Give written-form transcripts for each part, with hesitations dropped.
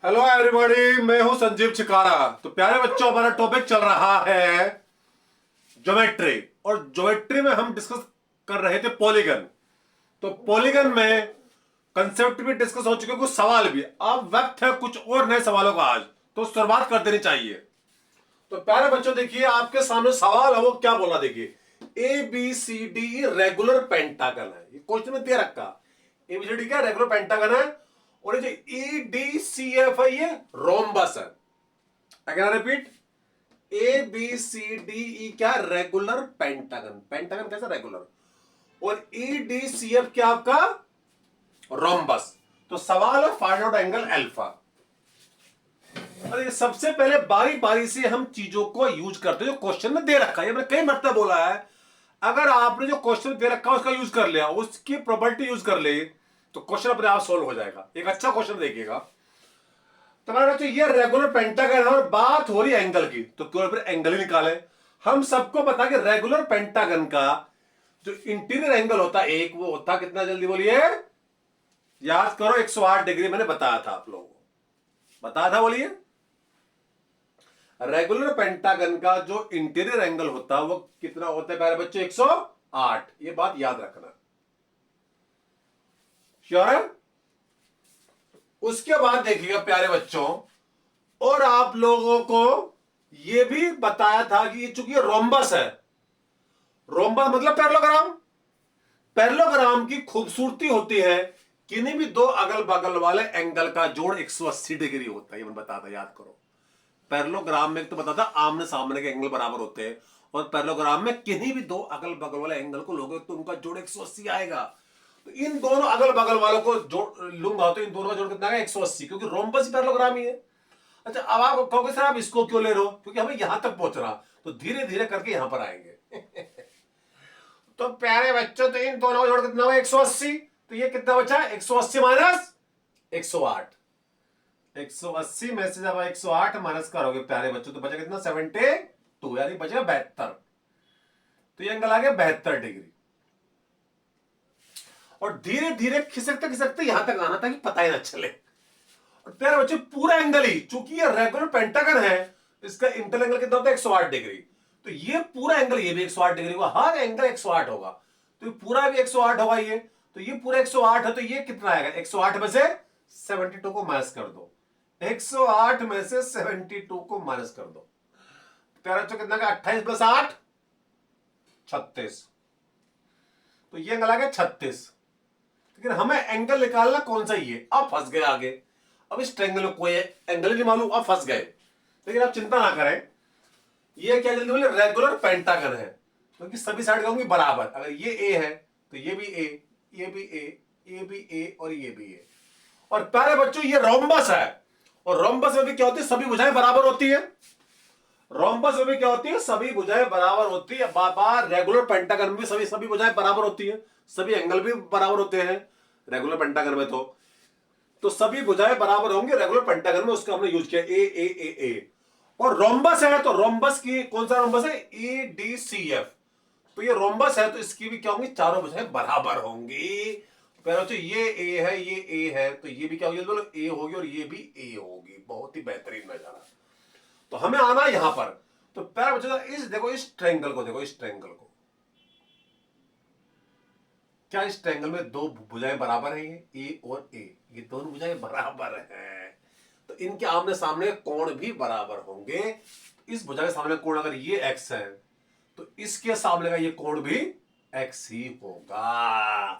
Hello everybody, मैं हूं संजीव छिकारा। तो प्यारे बच्चों, हमारा टॉपिक चल रहा है ज्योमेट्री, और ज्योमेट्री में हम डिस्कस कर रहे थे पॉलीगन। तो पॉलीगन में कंसेप्ट भी डिस्कस हो चुके, कुछ सवाल भी। अब वक्त है कुछ और नए सवालों का आज, तो शुरुआत कर देनी चाहिए। तो प्यारे बच्चों देखिए, आपके सामने सवाल है, वो क्या बोला देखिए। A B C D regular pentagon है, ये क्वेश्चन में दे रखा। एबीसीडी क्या रेगुलर पेंटागन है, और ये जो ई डी सी एफ है ये रोम्बस है। Again repeat, A B C D E क्या रेगुलर पेंटागन, पेंटागन कैसा रेगुलर, और ई डी सी एफ क्या आपका रोम्बस। तो सवाल है फाइंड आउट एंगल अल्फा। अरे सबसे पहले बारी बारी से हम चीजों को यूज करते हैं जो क्वेश्चन में दे रखा है। मैंने कई मतलब बोला है, अगर आपने जो क्वेश्चन दे रखा है उसका यूज कर लिया, उसकी प्रोबेबिलिटी यूज कर ले, तो क्वेश्चन अपने आप सोल्व हो जाएगा। एक अच्छा क्वेश्चन देखिएगा। तो हमारे बच्चों ये रेगुलर पेंटागन है और बात हो रही है एंगल की, तो क्यों फिर एंगल ही निकाले। हम सबको पता कि रेगुलर पेंटागन का जो इंटीरियर एंगल होता है एक, वो होता कितना, जल्दी बोलिए, याद करो 108 डिग्री। मैंने बताया था आप लोगों को, बताया था, बोलिए। रेगुलर पेंटागन का जो इंटीरियर एंगल होता है वो कितना होता है प्यारे बच्चों, 108। ये बात याद रखना, श्योर है। उसके बाद देखिएगा प्यारे बच्चों, और आप लोगों को यह भी बताया था कि चूंकि ये रोम्बस है, रोम्बस मतलब पैरेललोग्राम। पैरेललोग्राम की खूबसूरती होती है किन्हीं भी दो अगल बगल वाले एंगल का जोड़ 180 डिग्री होता है। ये मैंने बताया था, याद करो। पैरेललोग्राम में तो बताता आमने सामने के एंगल बराबर होते हैं, और पैरेललोग्राम में किन्हीं भी दो अगल बगल वाले एंगल को लोगे तो उनका जोड़ 180 आएगा। तो इन दोनों अगल बगल वालों को जोड़ लूंगा तो इन दोनों का जोड़ कितना आएगा, 180, क्योंकि रोम्बस ही पैरेललोग्राम ही है। अच्छा, अब आप कहोगे सर आप इसको क्यों ले रहे हो, क्योंकि हमें यहां तक पहुंच रहा, तो धीरे धीरे करके यहां पर आएंगे। तो प्यारे बच्चों, तो इन दोनों का जोड़ कितना हुआ, 180। तो ये कितना बचा, 180 माइनस 108। 180 में से जब 108 माइनस करोगे प्यारे बच्चों, तो बचा कितना, 72, यानी बचेगा 72। तो ये एंगल आ गया 72 डिग्री। और धीरे धीरे खिसकते खिसकते यहां तक आना ताकि पता ही ना चले। और प्यारे बच्चों पूरा एंगल ही, चूंकि ये रेगुलर पेंटागन है, इसका इंटर एंगल कितना होता है, 108 डिग्री। तो ये पूरा एंगल, ये भी 108 डिग्री होगा, हर एंगल 108 होगा, तो ये पूरा भी 108 होगा। ये तो ये पूरा 108 है, तो ये कितना आएगा, 108 में से 72 को माइनस कर दो। 108 में से 72 को माइनस कर दो, प्यारे बच्चों कितना, 28 प्लस 8 36। तो ये एंगल आ गया 36। लेकिन हमें एंगल निकालना कौन सा, ये। अब फंस गए आगे, अब इस ट्रायंगल में कोई एंगल ही नहीं मालूम, अब फंस गए। लेकिन आप चिंता ना करें, ये क्या, जल्दी बोले, रेगुलर पेंटागन है, क्योंकि सभी साइड होंगी बराबर। अगर ये ए है तो ये भी ए, ये भी ए, ये भी ए, और ये भी ए। और प्यारे बच्चों ये रोम्बस है, और रोम्बस में भी क्या होती है, सभी भुजाएं बराबर होती है। रोम्बस में भी क्या होती है, सभी भुजाएं बराबर होती है। बार रेगुलर पेंटागन में भी सभी भुजाएं बराबर होती है, सभी एंगल भी बराबर होते हैं रेगुलर पेंटागन में। तो सभी भुजाएं बराबर होंगे रेगुलर पेंटागन में, उसका हमने यूज किया ए ए ए ए। और रोम्बस है, तो रोम्बस की कौन सा रोम्बस है, ई डी सी एफ। तो ये रोम्बस है, तो इसकी भी क्या होंगी, चारों भुजाएं बराबर होंगी। तो ये ए है, ये ए है, तो ये भी क्या होगी, बोलो ए होगी, और ये भी ए होगी। बहुत ही बेहतरीन नजारा। तो हमें आना यहां पर। तो प्यारे बच्चों, इस देखो, इस ट्रायंगल को देखो, इस ट्रायंगल को, क्या इस ट्रायंगल में दो भुजाएं बराबर हैं, ये ए और ए, ये दोनों भुजाएं बराबर हैं, तो इनके आमने सामने कोण भी बराबर होंगे। इस भुजा के सामने कोण अगर ये x है, तो इसके सामने का ये कोण भी x ही होगा।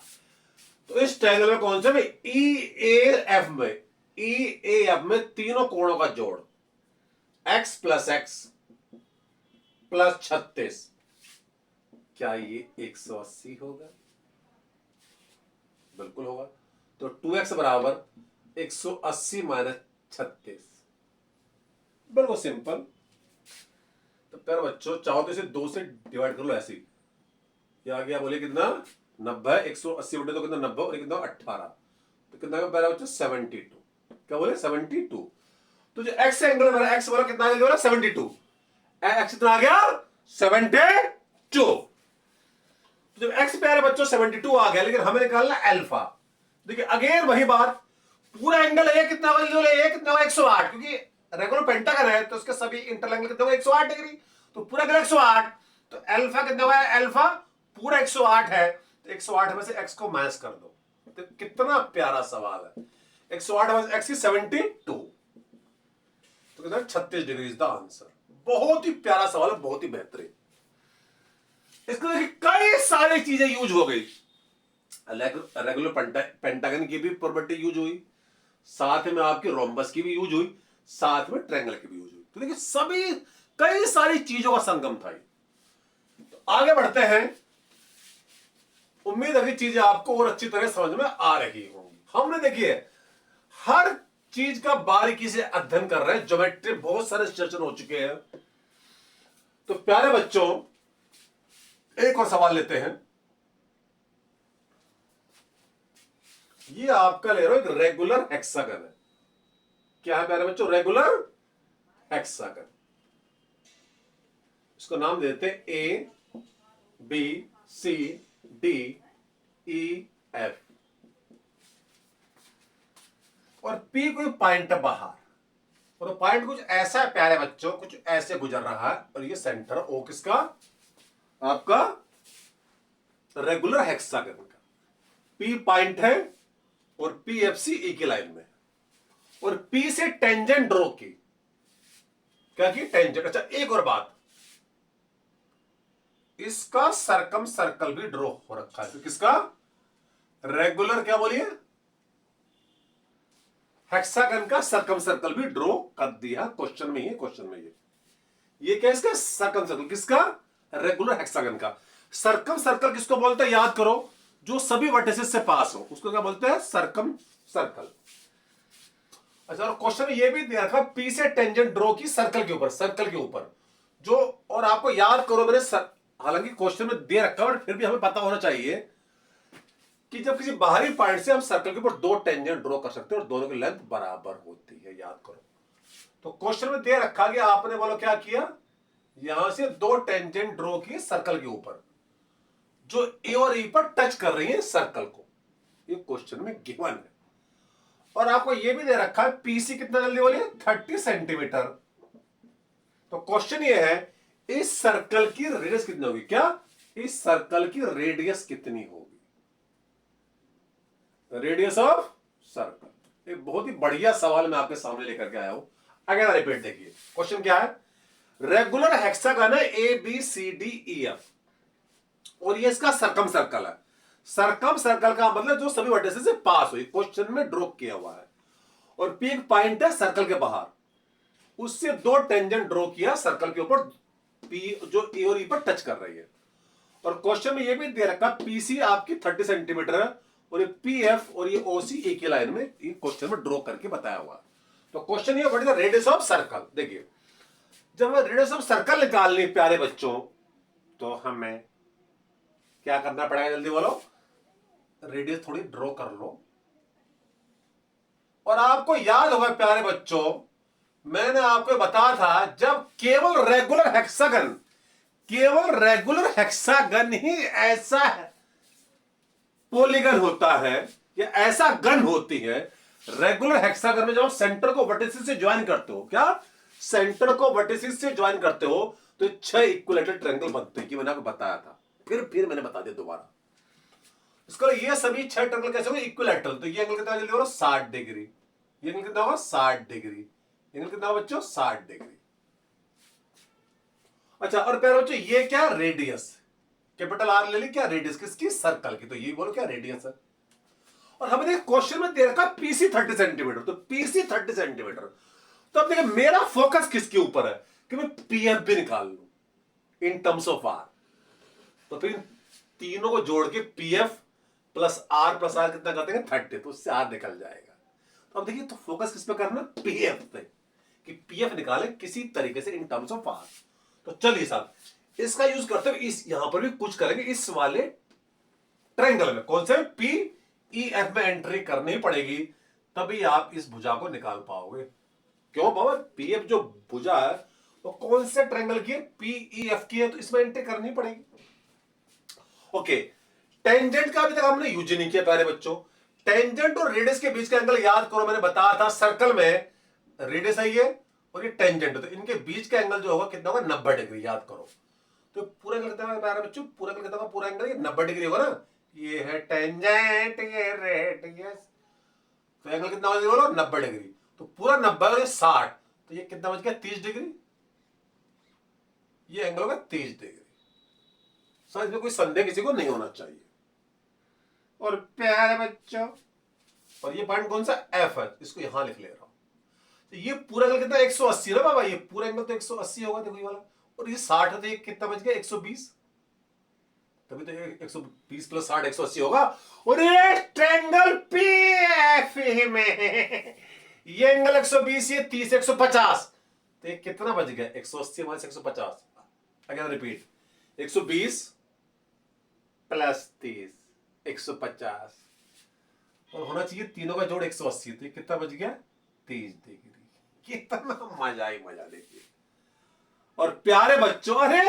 तो इस ट्रायंगल में कौन से में, ई ए एफ में, ई ए एफ में तीनों कोणों का जोड़ x प्लस एक्स प्लस 36, क्या ये 180 होगा, बिल्कुल होगा। तो 2x बराबर 180 माइनस 36, बिल्कुल सिंपल। तो प्यारे बच्चों चाहो तो इसे 2 से डिवाइड कर लो, ऐसे ही। ये आ गया, बोले कितना, 90, 180 बटे तो कितना 90, और कितना 18, तो कितना का प्यारे बच्चों 72। क्या बोले 72। तो जो x एंगल मेरा x वाला कितना आ गया, 72, x कितना आ गया 72। जब x प्यारे बच्चों 72 आ गया, लेकिन हमें निकालना अल्फा। देखिए अगेन वही बात, पूरा एंगल ए कितना होगा, ए कितना होगा 108, क्योंकि रेगुलर पेंटागन है तो उसके सभी इंटरएंगल कितने होगा 108 डिग्री, तो पूरा एंगल 108, तो अल्फा कितना होगा, अल्फा पूरा 108 है, तो 108 में से x को माइनस कर दो। तो कितना प्यारा सवाल है, 108 में x की 72, तो कितना 36 डिग्री इज द आंसर। बहुत ही प्यारा सवाल है, बहुत ही बेहतरीन। इसको देखिए कई सारी चीजें यूज हो गई, रेगुलर पेंटागन की भी प्रॉपर्टी यूज हुई, साथ में आपकी रोम्बस की भी यूज हुई, साथ में ट्रायंगल की भी यूज हुई। तो देखिए सभी कई सारी चीजों का संगम था। तो आगे बढ़ते हैं, उम्मीद है कि चीजें आपको और अच्छी तरह समझ में आ रही होंगी। हमने देखिए हर चीज का बारीकी से अध्ययन कर रहे हैं, ज्योमेट्री बहुत सारे सेशन हो चुके हैं। तो प्यारे बच्चों एक और सवाल लेते हैं। ये आपका ले रहा हो एक रेगुलर हेक्सागन है। क्या है प्यारे बच्चों, रेगुलर हेक्सागन। इसको नाम देते हैं A B C D E F, और पी कोई पॉइंट है बाहर, और पॉइंट कुछ ऐसा है प्यारे बच्चों, कुछ ऐसे गुजर रहा है, और ये सेंटर ओ किसका, आपका रेगुलर हेक्सागन का। पी पॉइंट है और पी एफ सी ई की लाइन में, और पी से टेंजेंट ड्रॉ की, क्या की टेंजेंट। अच्छा एक और बात, इसका सरकम सर्कल भी ड्रॉ हो रखा है, तो किसका, रेगुलर क्या बोलिए, हेक्सागन का सरकम सर्कल भी ड्रॉ कर दिया क्वेश्चन में ही, क्वेश्चन में ये क्या इसका सरकम सर्कल, किसका, रेगुलर हेक्सागन का। सरकम सर्कल किसको बोलते हैं, याद करो, जो सभी वर्टिसेस से पास हो उसको क्या बोलते हैं, सरकम सर्कल। अच्छा और क्वेश्चन में ये भी दिया रखा, पी से टेंजेंट ड्रॉ की सर्कल के ऊपर, सर्कल के ऊपर जो, और आपको याद करो मैंने हालांकि क्वेश्चन में दे रखा है, फिर भी हमें पता होना चाहिए कि जब किसी बाहरी पॉइंट से हम सर्कल के ऊपर दो टेंजेंट ड्रॉ कर सकते हैं और दोनों की लेंथ बराबर होती है, याद करो। तो क्वेश्चन में दे रखा कि आपने बोलो क्या किया, यहां से दो टेंजेंट ड्रॉ की सर्कल के ऊपर जो ए और ई पर टच कर रही है सर्कल को, ये क्वेश्चन में गिवन है। और आपको ये भी दे रखा है पीसी कितना जल्दी बोलिए, 30 सेंटीमीटर। तो क्वेश्चन ये है इस सर्कल की रेडियस कितनी होगी, क्या इस सर्कल की रेडियस कितनी होगी, रेडियस ऑफ सर्कल। एक बहुत ही बढ़िया सवाल मैं आपके सामने लेकर के आया हूं। अगला रिपीट देखिए, क्वेश्चन क्या है, रेगुलर हेक्सागन है A B C D E F, और ये इसका सरकम सर्कल है। सरकम सर्कल का मतलब जो सभी वर्टिसेस से पास हुई, क्वेश्चन में ड्रॉ किया हुआ है, और पी एक पॉइंट है सर्कल के बाहर, उससे दो टेंजेंट ड्रॉ किया सर्कल के ऊपर, पी जो ए और ई पर टच कर रही है। और क्वेश्चन में ये भी दे रखा पीसी आपकी 30 सेंटीमीटर है, और ये पी एफ और ये ओसी ए की लाइन में ये क्वेश्चन में ड्रॉ करके बताया हुआ। तो क्वेश्चन ये what is the radius of circle. देखिए जब हमें रेडियस ऑफ सर्कल निकालनी प्यारे बच्चों, तो हमें क्या करना पड़ेगा, जल्दी बोलो, रेडियस थोड़ी ड्रॉ कर लो। और आपको याद होगा प्यारे बच्चों, मैंने आपको बताया था जब केवल रेगुलर हेक्सागन ही ऐसा पॉलीगन होता है या ऐसा गन होती है, रेगुलर हेक्सागन में जब आप सेंटर को वर्टिसेस से ज्वाइन करते हो, क्या सेंटर को वर्टिसेस से ज्वाइन करते हो तो 6 इक्विलेटरल ट्रायंगल बनते हैं, कि मैंने आपको बताया था, फिर मैंने बता दिया दोबारा। इसको ये सभी 6 ट्रायंगल कैसे होंगे, इक्विलेटरल। तो ये एंगल कितना जल्दी बोलो, 60 डिग्री। ये एंगल कितना होगा, 60 डिग्री। एंगल कितना होगा बच्चों, 60 डिग्री। अच्छा और प्यारे बच्चों ये क्या, रेडियस, कैपिटल आर ले ली, क्या रेडियस किसकी, सर्कल की, तो ये बोलो क्या रेडियस है। और हमें देखिए क्वेश्चन में दे रखा पीसी 30 सेंटीमीटर, तो पीसी 30 सेंटीमीटर। तो अब देखिए मेरा फोकस किसके ऊपर है कि मैं पीएफ भी निकाल लूं इन टर्म्स ऑफ आर। तो फिर तीनों को जोड़ के पीएफ प्लस आर कितना कर देंगे, 30, तो उससे आर निकल जाएगा। तो अब देखिए तो फोकस किस पे करना, पीएफ पे, कि पीएफ निकाले किसी तरीके से इन टर्म्स ऑफ आर। तो चलिए साहब इसका यूज करते हुए इस यहां पर भी कुछ करेंगे, इस वाले ट्रायंगल में कौन से पी ई एफ में एंट्री करनी पड़ेगी, तभी आप इस भुजा को निकाल पाओगे। क्यों बाबा, पी एफ जो भुजा है वो कौन से ट्रायंगल की है, पी ई एफ की है, तो इसमें एंट्री करनी पड़ेगी। ओके टेंजेंट का अभी तक हमने यूज नहीं किया प्यारे बच्चों। टेंजेंट और रेडियस के बीच का एंगल याद करो, मैंने बताया था सर्कल में रेडियस है ये और ये टेंजेंट है, तो इनके बीच का एंगल जो होगा कितना होगा 90 डिग्री, याद करो। तो पूरा एंगल कितना होगा बच्चों, पूरा एंगल कितना होगा, पूरा एंगल ये 90 डिग्री होगा ना, ये है टेंजेंट ये रेडियस, तो एंगल कितना हो बोलो 90 डिग्री, तो पूरा 90 और ये 60, तो ये कितना बच गया 30 डिग्री, ये एंगल होगा 30 डिग्री। सो इसमें कोई संदेह किसी को नहीं होना चाहिए। और प्यारे बच्चों, और ये पॉइंट कौन सा एफ है, इसको यहां लिख ले रहा हूं। तो ये पूरा एंगल कितना 180 ना बाबा, ये पूरा एंगल तो 180 होगा, देखो ये वाला, और ये 60 है, तो ये कितना बच गया 120, तभी तो ये 120 प्लस 60 180 होगा। और ये ट्रायंगल पीएफ में ये एंगल 120, ये 30 150, तो ये कितना बच गया 180 माइनस 150, अगेन रिपीट 120 प्लस 30 150, और होना चाहिए तीनों का जोड़ 180, तो ये कितना बच गया 30 डिग्री। कितना मजा ही मजा, देखिए। और प्यारे बच्चों, अरे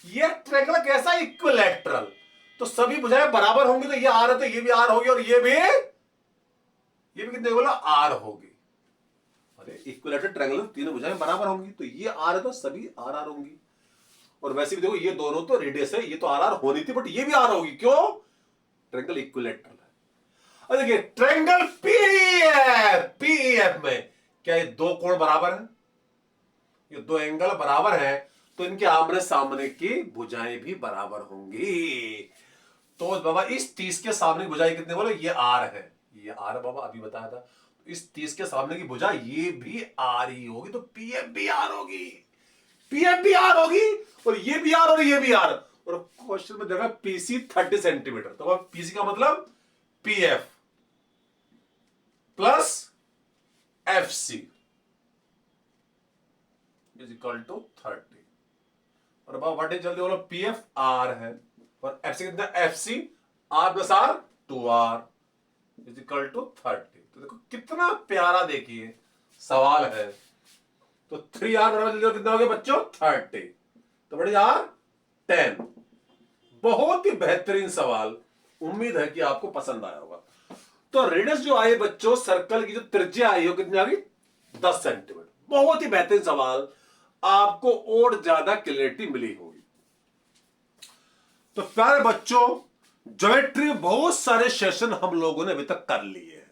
ये ट्रायंगल कैसा इक्विलैटरल, तो सभी भुजाएं बराबर होंगी, तो ये आर है तो ये भी आर होगी, और ये भी कितने बोला आर होगी। अरे इक्विलैटरल ट्रायंगल तीनों भुजाएं बराबर होंगी, तो ये आर है तो सभी आर आर होंगी। और वैसे भी देखो ये दोनों तो रेडियस है, ये तो आर आर होनी थी, बट ये भी आर होगी, क्यों, ट्रायंगल इक्विलैटरल है। और देखिए ट्रायंगल पीईएफ में क्या ये दो कोण बराबर है, ये दो एंगल बराबर है, तो इनके आमने सामने की भुजाएं भी बराबर होंगी। तो बाबा इस 30 के सामने की भुजाएं कितने बोलो, ये आर है, ये आर है बाबा, अभी बताया था। इस 30 के सामने की भुजा ये भी आर ही होगी, तो पीएफ भी आर होगी, पीएफ भी आर होगी, और ये भी आर और ये भी आर। और क्वेश्चन में देखा पीसी 30 सेंटीमीटर, तो पीसी का मतलब PF plus FC is equal to 30। और अब व्हाट इज, जल्दी बोलो, पीएफ आर है और एफसी कितना, FC R plus R 2r is equal to 30। तो देखो कितना प्यारा, देखिए सवाल है। तो 3r बराबर जल्दी कितना हो गया बच्चों 30, तो बड़ी r 10। बहुत ही बेहतरीन सवाल, उम्मीद है कि आपको पसंद आया होगा। तो रेडियस जो आई बच्चों, सर्कल की जो त्रिज्या आई हो कितनी आ गई 10 सेंटीमीटर। बहुत ही बेहतरीन सवाल, आपको और ज्यादा क्लैरिटी मिली होगी। तो प्यारे बच्चों, ज्योमेट्री बहुत सारे सेशन हम लोगों ने अभी तक कर लिए हैं,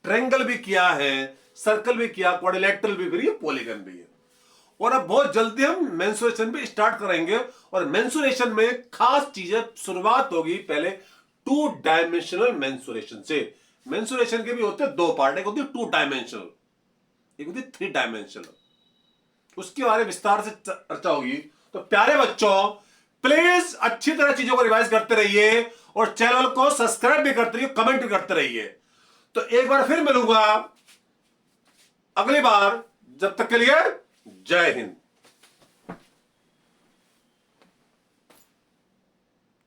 ट्रायंगल भी किया है, सर्कल भी किया, क्वाड्रिलेटरल भी है, पॉलीगन भी है। और अब बहुत जल्दी हम मेंसुरेशन भी स्टार्ट करेंगे, और मेंसुरेशन में खास चीजें शुरुआत होगी पहले 2 डायमेंशनल मेंसुरेशन से। मेंसुरेशन के भी होते हैं 2 पार्ट, एक होती है 2 डायमेंशनल, एक होती है 3 डायमेंशनल, उसके बारे में विस्तार से चर्चा होगी। तो प्यारे बच्चों, प्लीज अच्छी तरह चीजों को रिवाइज करते रहिए, और चैनल को सब्सक्राइब भी करते रहिए, कमेंट भी करते रहिए। तो एक बार फिर मिलूंगा अगली बार, जब तक के लिए जय हिंद।